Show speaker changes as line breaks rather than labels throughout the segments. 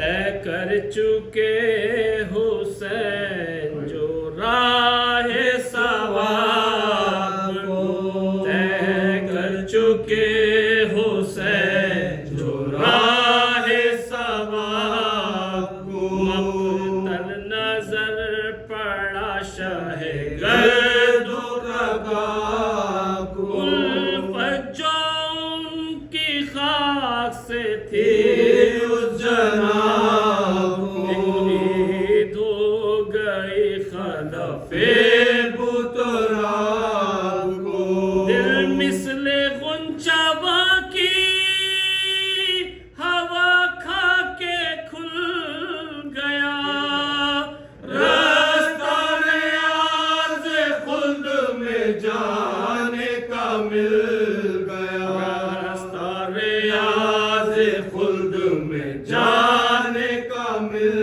طے کر چکے حسین جو راہ ثواب کو، طے کر چکے حسین جو راہ ثواب کو، مقتل نظر پڑا شاہ گرد و رکاب کو، الفت جو ان کی خاک سے تھی اس جناب کو، امید ہو گئی خلف بتراب کو، دل مثل غنچہ کی ہوا کھا کے کھل گیا، راستہ ریاض خلد میں جانے کا مل گیا، راستہ ریاض خلد میں جانے کا مل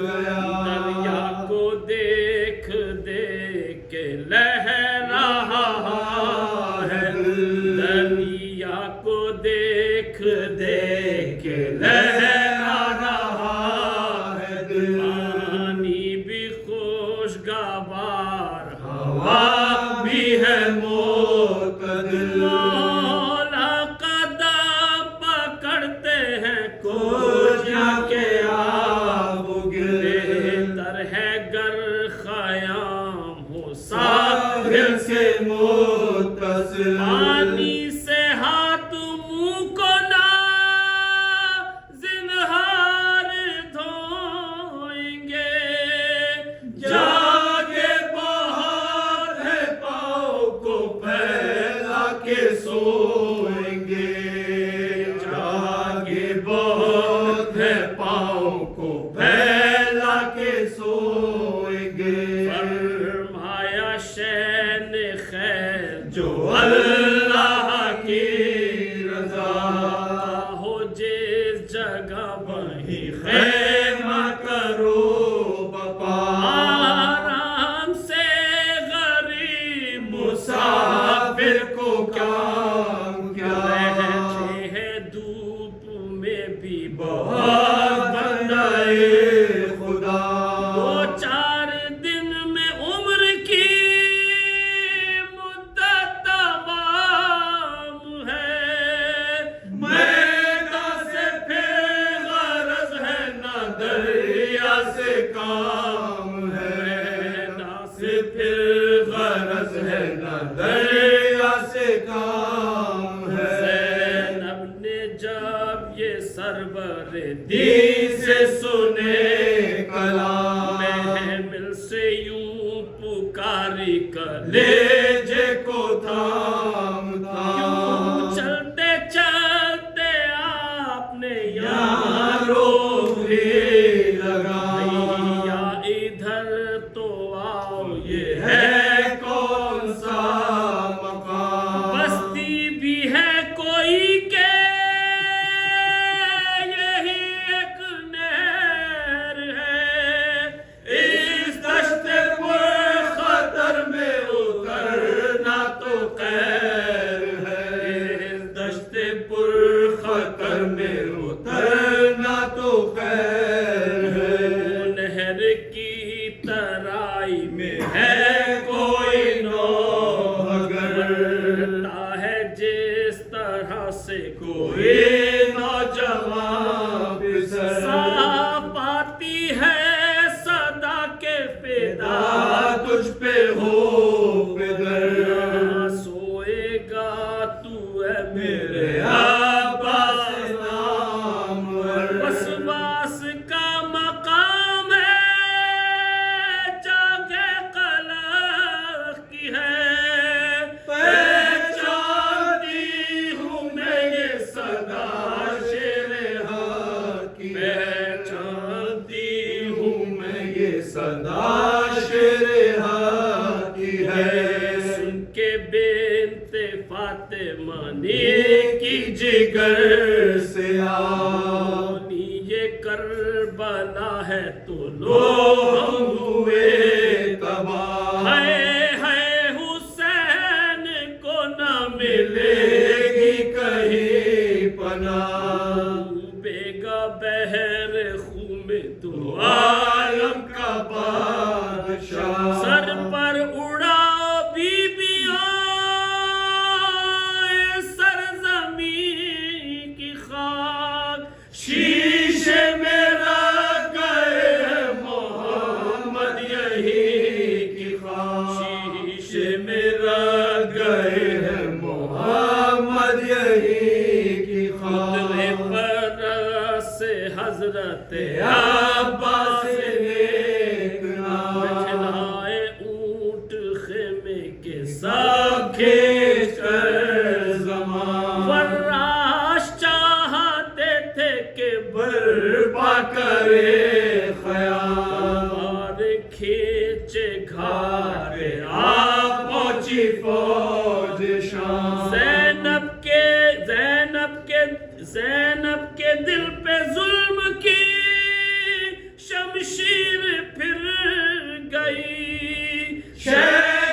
گیا، دریا کو دیکھ دیکھ کے لہر رہا ہے، دریا کو دیکھ دیکھ کے لہر رہا ہے، پانی بھی خوشگوار ہوا بھی ہے معتدل، مولا قدم پکڑتے ہیں کوجیاں کے آب گرے، بہتر ہے گر خیام ہو ساحل سے متصل، پانی سے ہاتھ منہ کو نہ زنہار دھوئیں گے، جاگے بہت ہے پاؤں کو پھیلا کے سوئیں گے، جاگے بہت ہے پاؤں کو پھیلا کے سوئیں گے، فرمایا شین خیر جو اللہ کی رضا ہو، جس جگہ وہیں خیمہ کرو بپا، آرام سے غریب مسافر کو کام کیا، رہتے ہیں دھوپ میں بھی بہت بندے خدا، دو چار دن میں عمر کی مدت تمام ہے، میدان سے پھر غرض ہے نہ دریا سے کام ہے، میدان سے پھر غرض ہے نہ دریا سے کام ہے، زینب نے جب یہ سرور دین سے سنے کلام، محمل سے یوں پکاری کلیجے کو تھام تھام، چلتے چلتے آپ نے یہاں روحی لگائی، یا ادھر تو آؤ یہ ہے کون سا مقام، بستی بھی ہے کوئی کہ یہی ایک نہر ہے، اس دشت پر خطر میں اترنا تو خیر ہے، اس دشت پر خطر میں اترنا تو خیر ہے، نہر کی ترائی میں ہے کوئی نوح گرتا ہے جس طرح سے کوئی نوجوان پسر، صاف آتی ہے صدا کے فدا تجھ پہ ہو پدر، سوئے گا تو اے میرے عباس نامور، وسواس کا مقام ہے جاگے قلق کی ہے، پہچانتی ہوں میں یہ صدا شیر حق کی، پہچانتی ہوں میں یہ صدا شیر حق کی ہے، سن کے بنت فاطمہ نے کی جگر سے آنی، یہ کربلا ہے تو لوگ ہوئے تباہ، ہے حسین کو نہ ملے گی کہیں پناہ، ڈوبے گا بحر
میرا گئے ہیں محمد یہی کی
خطرے
خواہ
پر سے حضرت
عباس نیک نام
بچھلائے اونٹ خیمے کے
سب کھینچ کر زمان
فراش چاہتے تھے کہ
برپا کرے خیال
بار کھینچے گھاٹ
پہ آپ پہنچی فوج شام
زینب کے دل پہ ظلم کی شمشیر پھر گئی
شے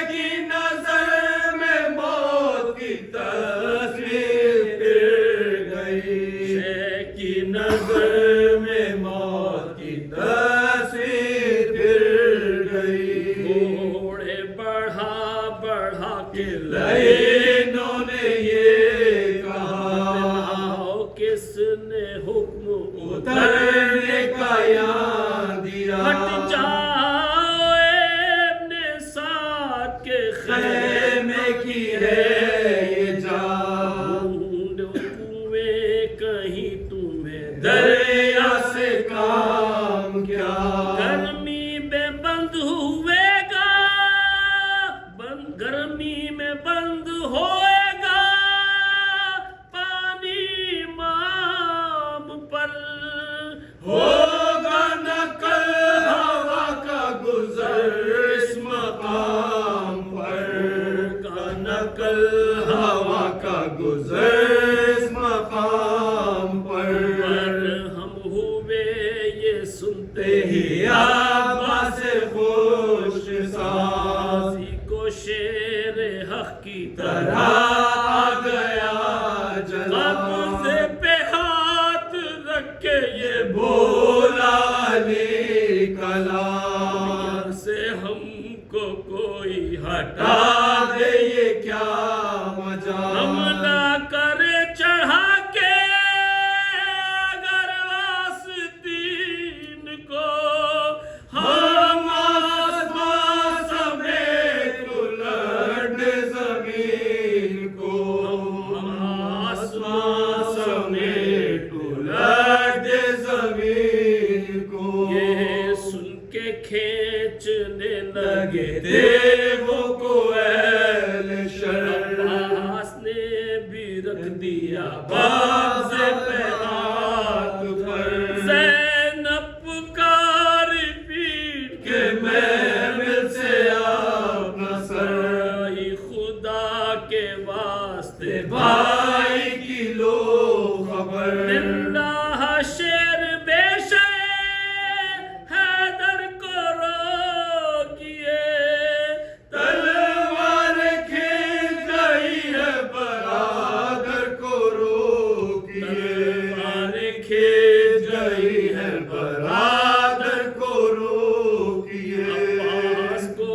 کی نظر میں موت کی تصویر پھر گئی
شے کی
نظر میں موت کی تصویر پھر گئی
گھوڑے بڑھا بڑھا کے
لائنوں نے یہ کہا
کس نے حکم
اترنے کا یاد دیا
ہٹ جاؤ ابن سعد کے
خیمے کی ہے یہ جا
ڈھونڈ کنویں کہیں تمہیں
دریا سے کام کیا
گرمی میں بند ہوئے گا گرمی میں بند ہوئے گا پانی مام پر
ہوگا نقل ہوا کا گزر اس مقام پر ہوگا نقل ہوا کا گزر اس مقام پر
ہم ہوئے یہ سنتے
ہی عباس خوش سازی
کو شیر حق کی
طرح
طرح
آ گیا جلا
قبضے پہ ہاتھ رکھ کے یہ
بولا علی کلام
سے ہم کو کوئی ہٹا
ہٹا دے یہ کیا مجال
حملہ کرے چڑھا کے اگر واسطین کو
ہم آسمان سمیت الٹ زمین کو ہم آسمان سمیت الٹ زمین کو
یہ سن کے کھینچنے لگے
تھے وہ کوئل شر
عباس نے بھی رکھ دیا
باز پہ ہاتھ پر
زینب پکار پیٹ
کہ محمل سے اپنا سر
آئی خدا کے واسطے
بھائی کی لو خبر
اللہ شیر بے حیدر کو روکیے
تلوار کھینچ گئی ہے برادر کو روکیے تلوار کھینچ گئی ہے برادر کو روکیے
عباس کو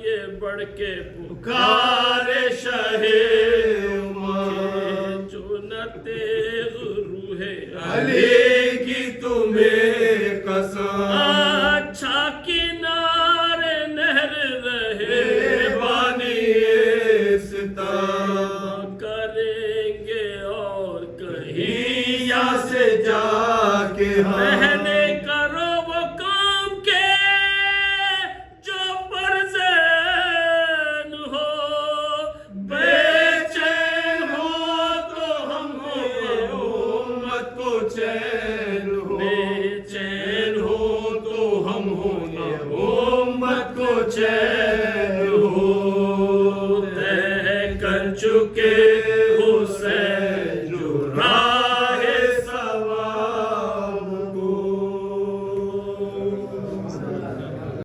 یہ بڑھ کے
پکار شہ عمر
جو نہ تیغ روح
علی کی تمہیں قسم
اچھا کنارے نہر رہے
بانی ستم
کریں گے اور کہیں
ہیا سے جا کے
پہلے کرو وہ کام کے جو فرض عین ہو
بے چین ہو تو ہم امت کو چین ہو
بے چین
چین ہو تو ہم ہوں امت کو چین